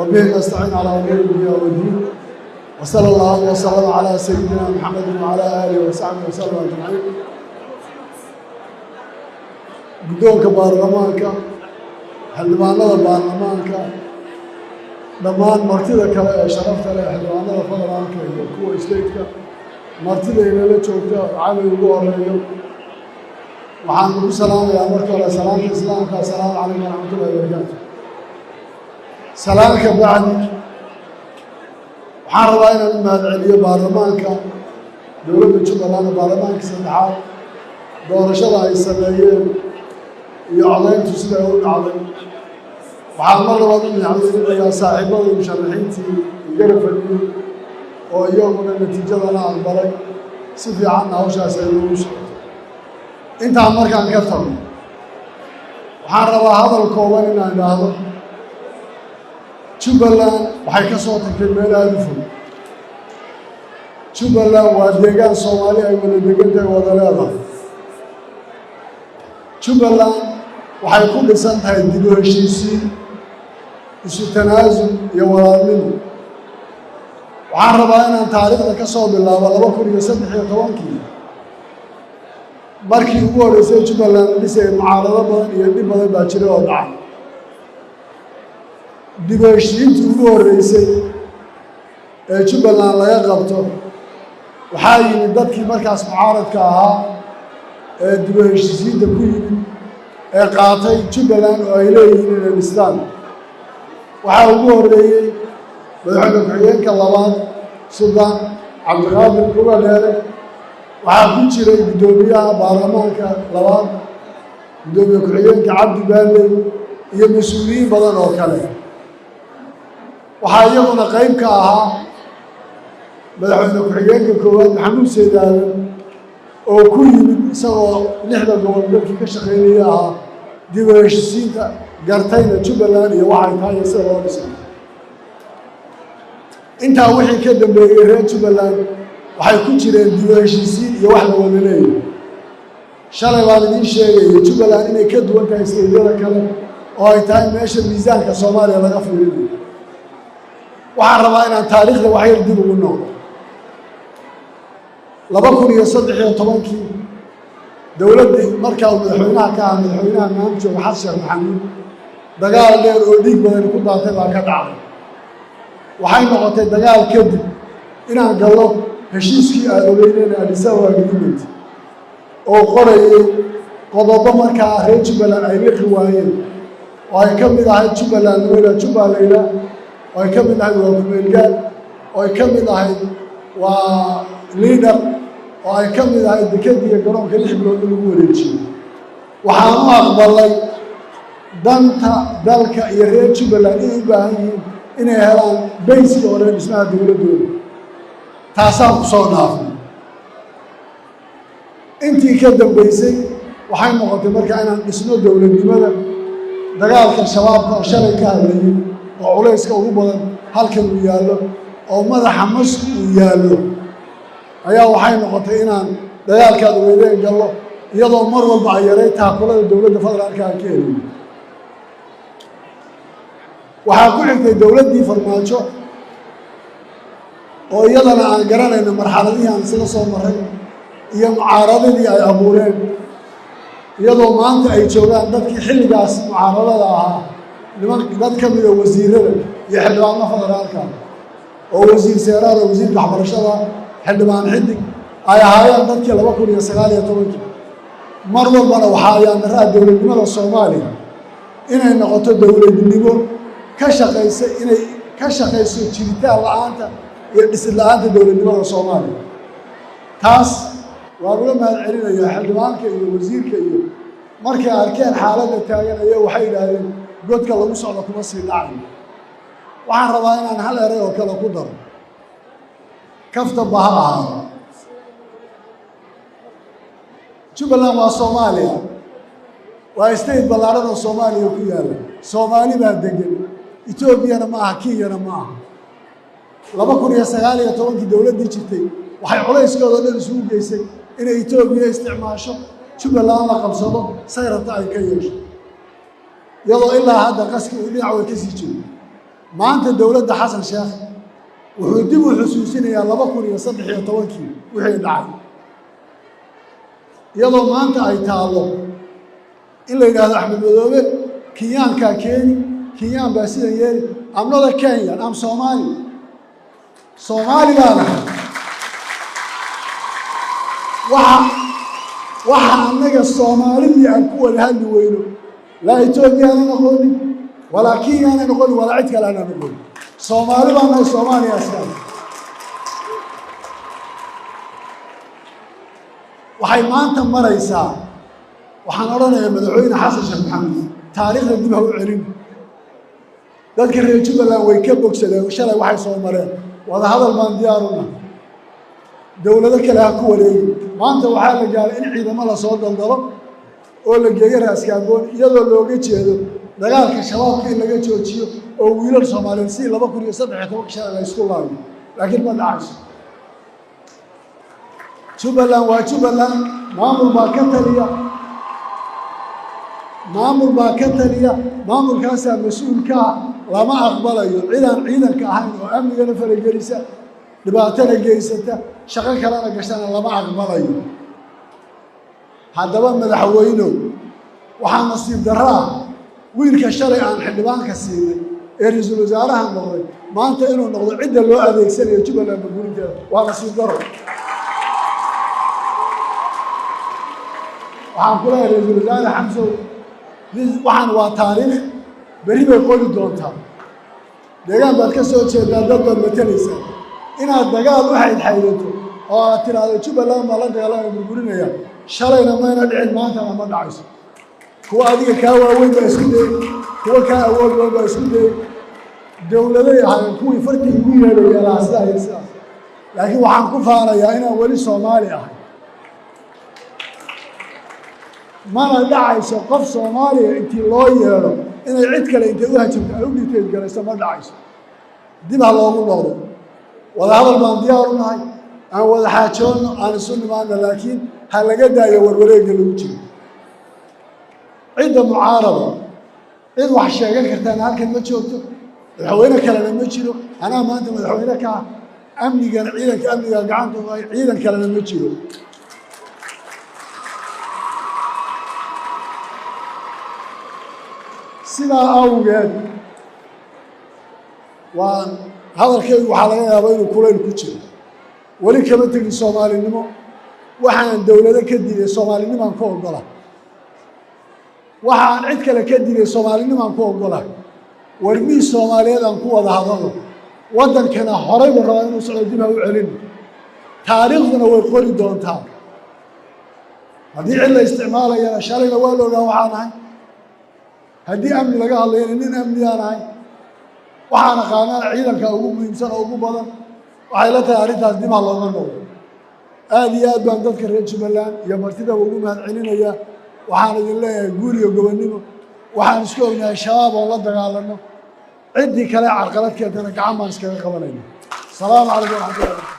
وبه نستعين على أمور الدنيا والدين وصلى الله وسلم على سيدنا محمد وعلى آله وصحبه وسلم أجمعين. guddoonka baarlamaanka xildhibaanada baarlamaanka dhammaan martida kale ee sharafta leh xildhibaanada federaalka iyo kuwa stateka martida inala joogta cali ugu horeeyo waxaan ugu salaamayaa marka hore salaamta islaamka assalaamu calaykum waraxmatullahi wabarakaatu. salaamka bacdi waxaan rabaa inaan u mahadceliyo baarlamaanka dowladda jubbaland baarlamaanka saddexaad doorashada ay sameeyeen iyo codayntu siday u dhacday. waxaan mar labaad u mahadcelinayaa saaxiibadii musharaxiintii igala fadhiyey oo iyaguna natiijadana aqbalay si fiicanna hawshaas ay loogu socotay. intaan markaan ka tago waxaan rabaa hadal kooban inaan idhaahdo jubbaland waxay ka soo tagtay meel aada u fog. jubbaland waa deegaan soomaali ay wada degantahay wada leedahay. jubbaland waxay ku dhisan tahay dib u heshiisiin isu tanaasul iyo walaalnimo. waxaan rabaa inaan taariikhda ka soo bilaabo 2013 markii ugu horreysay jubbaland la dhisayay mucaarado badan iyo dhib badan baa jira oo dhacay. dib u heshiintii ugu horreysay ee jubbaland laga qabto waxaa yimid dadkii markaas mucaaradka ahaa ee dib u heshiisiinta ku yimid ee qaatay jubbaland oo ay leeyihiin inay dhistaan. waxaa ugu horreeyey madaxweyne ku-xigeenka labaad suldaan cabdiqaadir uga dheere. waxaa ku jiray guddoomiyaha baarlamaanka labaad guddoomiye ku-xigeenka cabdi baalley iyo mas-uuliyiin badan oo kale. waxaa iyaguna qayb ka ahaa madaxweyne ku-xigeenka koowaad maxamuud seydaadan oo ku yimid isagoo 6 gobol dalkii ka shaqaynaya ahaa dib u heshisiinta gartayna jubbaland iyo waxay tahay iyo sida loo dhisay. intaa wixii ka dambeeyey reer jubbaland waxay ku jireen dib u heshisiin iyo wax la wada leeyahay. shalay baan idiin sheegaya jubbaland inay ka duwan tahay isteedyada kale oo ay tahay meesha miisaanka soomaaliya laga fiirinayo. waxaan rabaa inaan taariikhda wax yar dib ugu noqdo. 2013 dowladdii markaa uu madaxweynaha ka ahaa madaxweynaha maanta jooga xasan sheekh maxamuud dagaal dheer oo dhiig badan ku daatay baa ka dhacday. waxay noqotay dagaal kadib inaan gallo heshiiskii aan ogeyneen Addis Ababa Agreement oo qorayay qodobo markaa reer jubbaland ay liqi waayeen oo ay ka mid ahayd jubbaland weyla jubbaland oo ay ka mid ahayd waa kumeelgaad oo ay ka mid ahayd waa liidar oo ay ka mid ahayd dekadii iyo garoonka 6 bilood in lagu wareejiyey. waxaan u aqbalay danta dalka iyo reer jubbaland inay u baahan yihiin inay helaan bayskii hore dhismaha dowladdooda. taasaan ku soo dhaafay. intii ka dambaysay waxay noqotay markaa inaan dhisno dowladnimada. dagaalka shabaabka oo shalay ka hadlayay oo culayska ugu badan halkan uu yaallo oo madaxa masku uu yaallo ayaa waxay noqotay inaan dagaalkaad weydeen gallo iyadoo mar walba ay yaray taakulada dowladda federaalka aan ka helin. waxaa ku xigtay dowladdii farmaajo oo iyadana aan garanayno marxaladihii aan isla soo marray iyo mucaaradadii ay abuureen iyadoo maanta ay joogaan dadkii xilligaas mucaaradada ahaa dad ka mida wasiirada iyo xildhibaano federaalka oo wasiir seeraar oo wasiirka waxbarashada xildhibaan xidig ay ahaayeen dadkii 2019 mar walbana waxaa ayaan daraa dowladnimada soomaaliya inay noqoto dowladnimo ka shaqayso jiritaan la-aanta iyo dhisid la-aanta dowladnimada soomaaliya. taas waan uga mahadcelinayaa xildhibaanka iyo wasiirka iyo markay arkeen xaaladda taagan ayaa waxay yidhaahdeen godka lagu socdo kuma sii dhacayo. waxaan rabaa inaan hal eray oo kale ku daro kafta baha ahaado. jubbaland waa soomaaliya waa state ballaaran oo soomaaliya ku yaalla. soomaali baa degan etoobiyana ma aha kenyana ma aha. 2019 dowladdii jirtay waxay culayskooda dhan isugu geysay inay etoobiya isticmaasho jubbaland la qabsado say rabta ay ka yeesho iyadoo ilaa hadda qaski uu dhinac way ka sii jiro. maanta dowladda xasan sheekh wuxuu dib u xusuusinayaa 2013 wixii dhacay iyadoo maanta ay taalo in la yidhaahdo Axmed Madoobe Kenyaanka keeni Kenyaan baa sida yeeli I'm not a Kenyan I'm Somali baan waxa annaga Soomaalidii aan ku wada hadli weyno la Ethiopiana noqonin wala Kenyana noqonin wala cid kale aan noqonin Soomaali baan nahay Soomaaliya asal waxay maanta maraysaa waxaan oranayaa madaxweyne xasan sheekh maxamed taariikhda dib u celin dadka reer Jubbaland way ka bogsadeen shalay waxay soo mareen wada hadal baan diyaaruna dawlado kale ha ku wareegay maanta waxaa la gaaray in ciidamo la soo daldalo oo la geeyo raaskaangoon iyadoo looga jeedo dagaalka shabaabka in laga joojiyo oo wiilal Soomaaliyeed si 2013 shalay la isku laayo laakiin ma dhacayso Jubbaland waa Jubbaland maamul baa ka taliya maamulkaas mas'uulka lama aqbalayo ciidanka ahayn oo amnigana faragelisa dhibaatana geysata shaqo kalena gashana lama aqbalayo haddaba madaxweynuhu waxaa nasiib daraa wiilka shalay aan xildhibaanka siinay ee ra'iisul wasaaraha noqday maanta inuu noqdo cidda loo adeegsanayo Jubbaland burburinteeda waa nasiib daro waxaan ku leeyahay ra'iisul wasaare xamso waxaan waa taariikh bari bay qori doontaa deegaan baad ka soo jeedaa dad baad matalaysaa inaad dagaal u xaydxaydato oo aad tiraahdo Jubbaland ma la dagaalama burburinaya shalayna mayna dhicin maanta ma dhacayso kuwa adiga kaa waaweyn baa isku day kuwa kaa awood badan baa isku day dawladay ahaayeen kuwii fartii ugu yeedhaya laasdaa iyo sidaas laakiin waxaan ku faanayaa inaan weli Soomaali ahay mana dhacayso qof Soomaaliya intii loo yeedho inay cid kale intay u hajabto ay u dhigteed galayso ma dhacayso dib ha loogu noqdo wada hadal baan diyaar u nahay aan wada xaajoonno aan isu nimaano laakiin ha laga daayo warwareegga lagu jiro cidda mucaarada cid wax sheegan kartaan halkan ma joogto madaxweyne kalena ma jiro anaa maanta madaxweyne ka amniga gacanta u hay ciidan kalena ma jiro sidaa awgeed waan hadalkaygu waxaa laga yaabaa inuu kulayl ku jiro weli kama tegin Soomaalinimo waxaan dawlado ka diiday Soomaalinimaan ku ogola waxaan cid kale ka diiday Soomaalinimaan ku ogola warmii Soomaaliyeed aan ku wada hadalno wadankana horay u rabaa inuu socdo dib u celin taariikhduna way qori doontaa haddii cid la isticmaalayana shalayna waa la ogaa waxaan ahay haddii amni laga hadlayna nin amni aan ahay waxaan aqaanaa ciidanka ugu muhiimsan oo ugu badan waxay la tahay arrintaas dib ha looga noqdo aad iyo aad baan dadka reer Jubbaland iyo martida ugu mahadcelinayaa waxaan idin leeyahay guul iyo gobonnimo waxaan isku ognahay shabaab oo la dagaalano ciddii kale carqalad keentana gacan baan iskaga qabanayna salaamu calaykum wa rahmatullahi